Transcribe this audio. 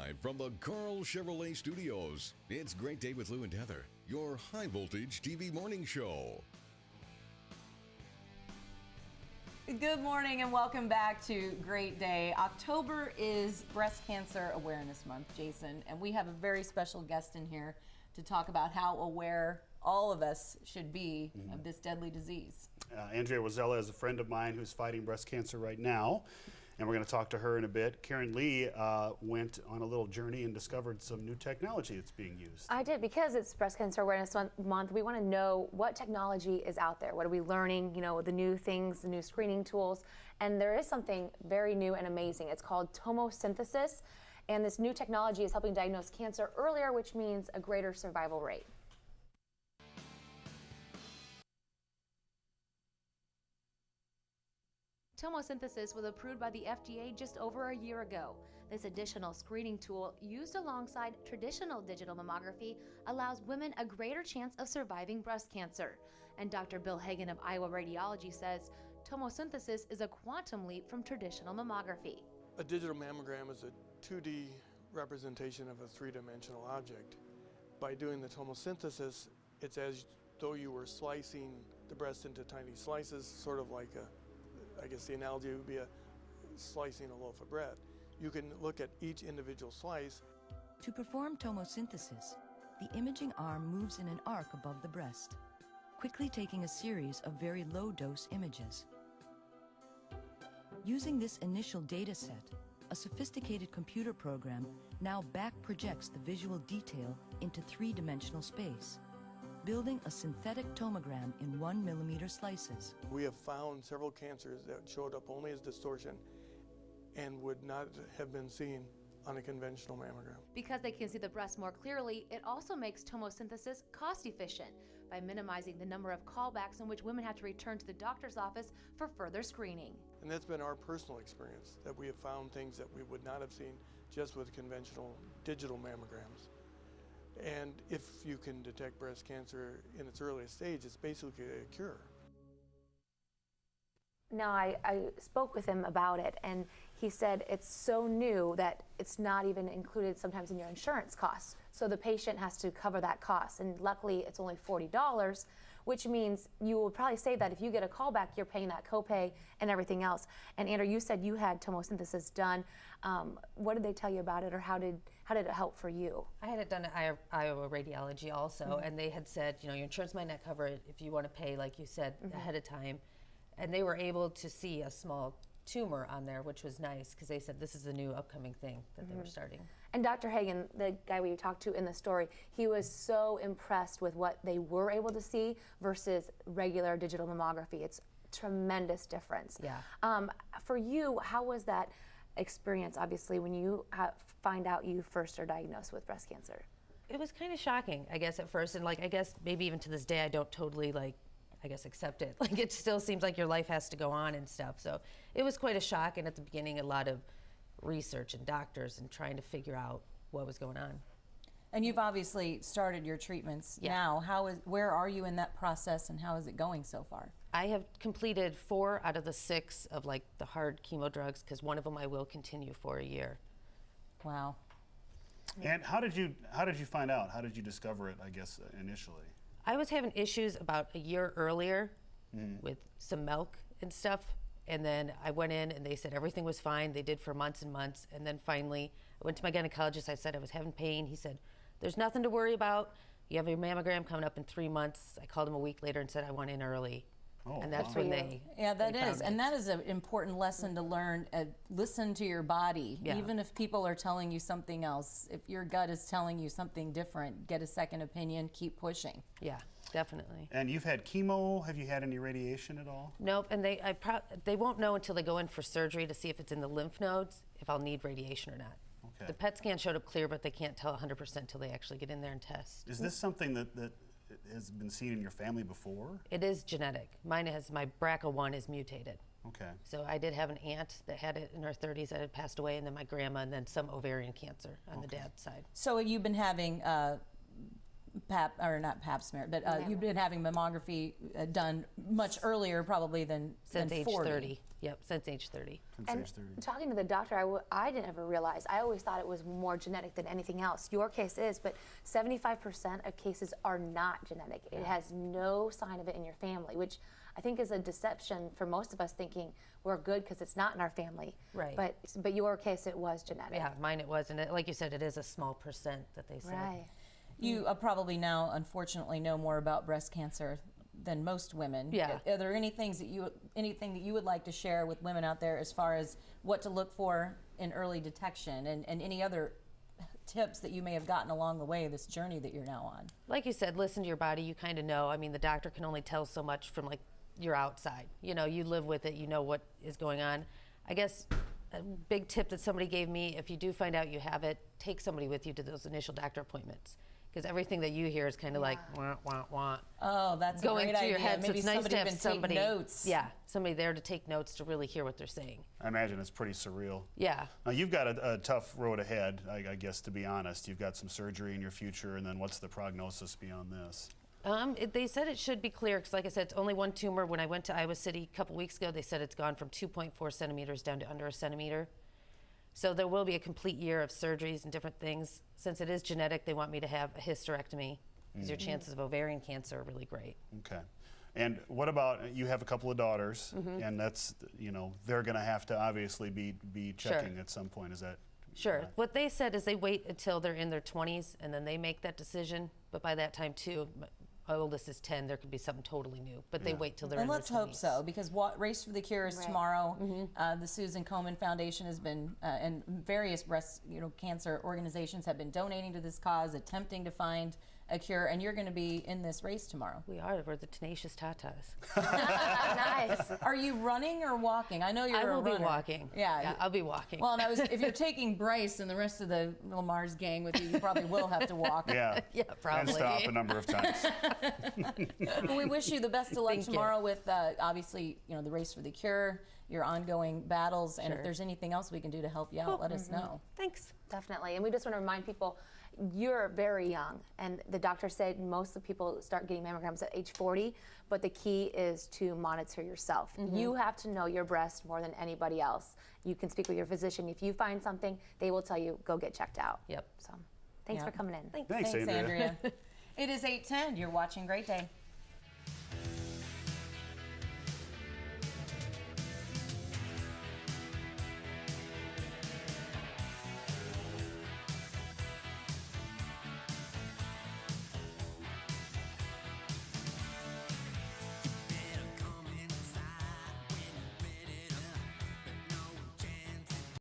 Live from the Carl Chevrolet Studios, it's Great Day with Lou and Heather, your high voltage TV morning show. Good morning and welcome back to Great Day. October is Breast Cancer Awareness Month, Jason, and we have a very special guest in here to talk about how aware all of us should be of this deadly disease. Andrea Rosella is a friend of mine who's fighting breast cancer right now, and we're going to talk to her in a bit. Karen Lee went on a little journey and discovered some new technology that's being used. I did, because it's Breast Cancer Awareness Month. We want to know what technology is out there. What are we learning? You know, the new things, the new screening tools. And there is something very new and amazing. It's called tomosynthesis, and this new technology is helping diagnose cancer earlier, which means a greater survival rate. Tomosynthesis was approved by the FDA just over a year ago. This additional screening tool, used alongside traditional digital mammography, allows women a greater chance of surviving breast cancer. And Dr. Bill Hagan of Iowa Radiology says tomosynthesis is a quantum leap from traditional mammography. A digital mammogram is a 2D representation of a three-dimensional object. By doing the tomosynthesis, it's as though you were slicing the breast into tiny slices, sort of like I guess the analogy would be slicing a loaf of bread. You can look at each individual slice. To perform tomosynthesis, the imaging arm moves in an arc above the breast, quickly taking a series of very low-dose images. Using this initial data set, a sophisticated computer program now back projects the visual detail into three-dimensional space, building a synthetic tomogram in 1 millimeter slices. We have found several cancers that showed up only as distortion and would not have been seen on a conventional mammogram. Because they can see the breast more clearly, it also makes tomosynthesis cost efficient by minimizing the number of callbacks in which women have to return to the doctor's office for further screening. And that's been our personal experience, that we have found things that we would not have seen just with conventional digital mammograms. And if you can detect breast cancer in its earliest stage, it's basically a cure. Now, I spoke with him about it, and he said it's so new that it's not even included sometimes in your insurance costs. So the patient has to cover that cost, and luckily it's only $40, which means you will probably save that. If you get a call back, you're paying that copay and everything else. And Andrew, you said you had tomosynthesis done. What did they tell you about it, or how did it help for you? I had it done at Iowa Radiology also, and they had said, you know, your insurance might not cover it if you want to pay, like you said, ahead of time. And they were able to see a small tumor on there, which was nice, because they said this is a new upcoming thing that they were starting. And Dr. Hagan, the guy we talked to in the story, he was so impressed with what they were able to see versus regular digital mammography. It's tremendous difference. Yeah. For you, how was that experience, obviously, when you find out you first are diagnosed with breast cancer? It was kind of shocking, I guess, at first, and like, I guess maybe even to this day I don't totally accept it. Like, it still seems like your life has to go on and stuff. So it was quite a shock, and at the beginning a lot of research and doctors and trying to figure out what was going on. And you've obviously started your treatments now. Where are you in that process, and how is it going so far? I have completed 4 out of the 6 of like the hard chemo drugs, because one of them I will continue for a year. Wow. And how did you find out? How did you discover it, I guess, initially? I was having issues about a year earlier with some milk and stuff, and then I went in and they said everything was fine. They did for months and months, and then finally I went to my gynecologist. I said I was having pain. He said, there's nothing to worry about. You have your mammogram coming up in 3 months. I called him a week later and said I went in early. Oh, and that's when they that is, found and it. that is an important lesson to learn. Listen to your body, even if people are telling you something else. If your gut is telling you something different, get a second opinion. Keep pushing. Yeah, definitely. And you've had chemo. Have you had any radiation at all? Nope. And they won't know until they go in for surgery to see if it's in the lymph nodes, if I'll need radiation or not. Okay. The PET scan showed up clear, but they can't tell 100% until they actually get in there and test. Is this something that has been seen in your family before? It is genetic. Mine has, my BRCA1 is mutated. Okay. So I did have an aunt that had it in her 30s that had passed away, and then my grandma, and then some ovarian cancer on the dad's side. So you've been having pap, or not pap smear, but you've been having mammography done much earlier probably than Since age 40. 30. Yep, since age 30. And talking to the doctor, I didn't ever realize, I always thought it was more genetic than anything else. Your case is, but 75% of cases are not genetic. It has no sign of it in your family, which I think is a deception for most of us, thinking we're good because it's not in our family. Right. But your case, it was genetic. Yeah, mine it was, and like you said, it is a small percent that they said. Right. You probably now, unfortunately, know more about breast cancer than most women. Yeah. Are there anything that you would like to share with women out there as far as what to look for in early detection, and any other tips that you may have gotten along the way, this journey that you're now on? Like you said, listen to your body. You kind of know. I mean, the doctor can only tell so much from like your outside. You know, you live with it. You know what is going on. I guess a big tip that somebody gave me: if you do find out you have it, take somebody with you to those initial doctor appointments. Because everything that you hear is kind of like wah wah wah. Oh, that's going a great through your idea. head. Maybe so it's nice to have even somebody. take notes. Yeah, somebody there to take notes to really hear what they're saying. I imagine it's pretty surreal. Yeah. Now, you've got a tough road ahead, I guess, to be honest. You've got some surgery in your future, and then what's the prognosis beyond this? They said it should be clear, because like I said, it's only one tumor. When I went to Iowa City a couple weeks ago, they said it's gone from 2.4 centimeters down to under a centimeter. So there will be a complete year of surgeries and different things. Since it is genetic, they want me to have a hysterectomy, because your chances of ovarian cancer are really great. Okay. And what about, you have a couple of daughters, and that's, you know, they're going to have to obviously be checking at some point. Is that? Sure. What they said is they wait until they're in their 20s, and then they make that decision. But by that time, too, my oldest is 10. There could be something totally new. But they wait till they're in their 20s. And let's hope so, because Race for the Cure is tomorrow. The Susan Komen Foundation has been, and various breast cancer organizations have been donating to this cause, attempting to find a cure, and you're going to be in this race tomorrow. We are. We're the tenacious tatas. Nice. Are you running or walking? I know you're a runner. I will be walking. Yeah, I'll be walking. Well, and if you're taking Bryce and the rest of the Lamar's gang with you, you probably will have to walk. Yeah. Yeah, probably. And stop a number of times. Well, we wish you the best of luck Thank you. tomorrow with, obviously, the Race for the Cure, your ongoing battles, and if Sure. there's anything else we can do to help you out, let us know. Thanks. Definitely. And we just want to remind people, you're very young. And the doctor said most of the people start getting mammograms at age 40, but the key is to monitor yourself. You have to know your breast more than anybody else. You can speak with your physician. If you find something, they will tell you, go get checked out. Yep. So thanks for coming in. Thanks, Thanks, Andrea. Andrea. It is 8:10. You're watching Great Day.